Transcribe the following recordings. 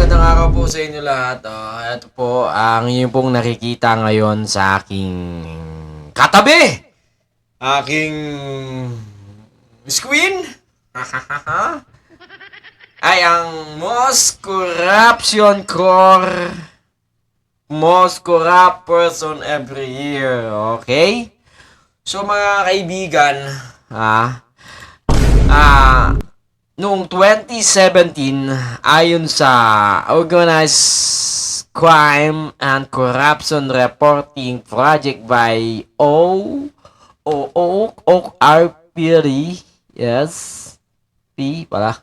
magandang araw po sa inyo lahat. Ito po ang inyo pong nakikita ngayon sa aking katabi. Aking screen ay ang most corrupt person every year. Okay? So mga kaibigan, noong 2017, ayon sa Organized Crime and Corruption Reporting Project by ORPD, yes, P pala.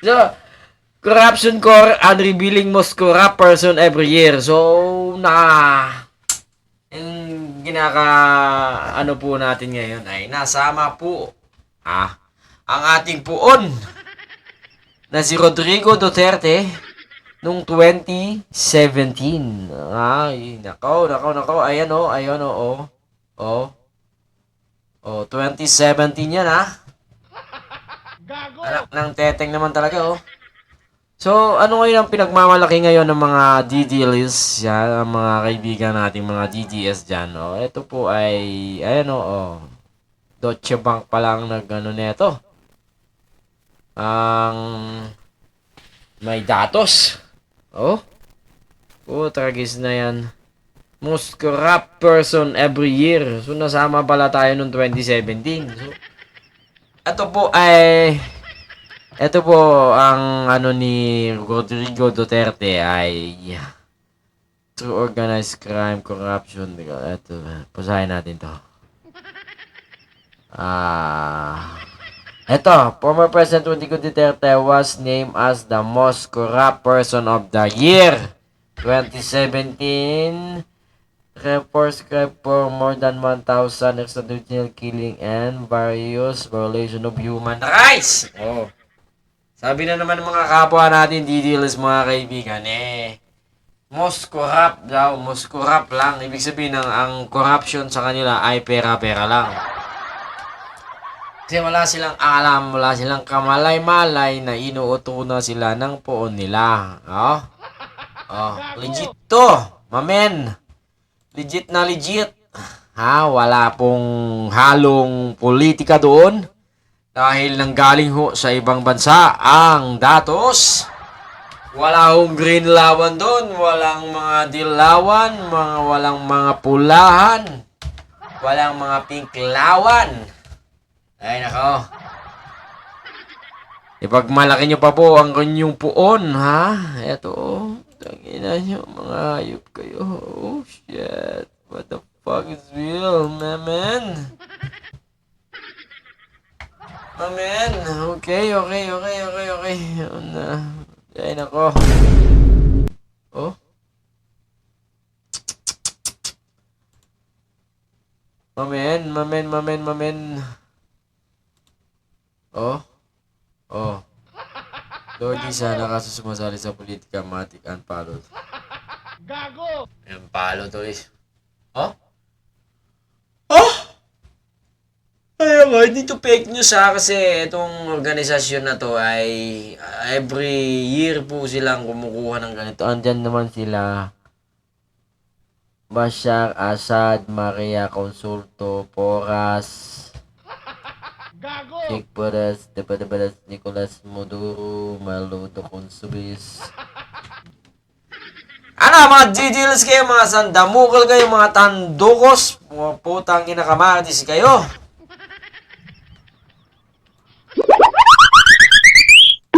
So, Corruption Core and revealing most corrupt person every year. So, yung ano po natin ngayon ay nasama po ang ating puon na si Rodrigo Duterte noong 2017. Ay, nako. Ayan o. 2017 yan Anak ng teteng naman talaga So, ano ngayon ang pinagmamalaki ngayon ng mga DDLs yan, ang mga kaibigan nating mga DDS dyan, Ito po ay, ayan Deutsche Bank pa lang neto. Ang may datos. Tragis na yan. Most corrupt person every year. So, nasama pala tayo noong 2017. So, ito po ang ni Rodrigo Duterte ay through organized crime, corruption. Ito, pusahin natin to. Former President Rodrigo Duterte was named as the most corrupt person of the year 2017. Reports for more than 1,000 extrajudicial killing and various violation of human rights. Sabi na naman ng mga kapwa natin, DDLs mga kaibigan, most corrupt daw, most corrupt lang. Ibig sabihin ang corruption sa kanila ay pera-pera lang. Kasi wala silang alam, wala silang kamalay-malay na inuuto na sila ng poon nila. Legit to, mamen. Legit na legit. Wala pong halong politika doon. Dahil nanggaling sa ibang bansa ang datos. Wala hong green lawan doon. Walang mga dilawan. Walang mga pulahan. Walang mga pink lawan. Ay nako. Ipagmalaki nyo pa po ang kanyang puon, Eto, tangina nyo, mga hayop kayo. Oh, shit. What the fuck is real, man? Amen. Okay. Ay, nako. Mamen. Lodi sana kaso sumasali sa politika, matik unfollowed. Gago! Unfollow to is. Ayun, hindi to fake news kasi itong organisasyon na to ay every year po silang kumukuha ng ganito. Andyan naman sila Bashar Assad, Maria Consulto, Porras, Sheikh Perez, Debadas, Nicolas Maduro, Maludo Consubis. Mga DDLs kayo, mga sandamukal kayo, mga tandukos, mga putang inakamatis kayo.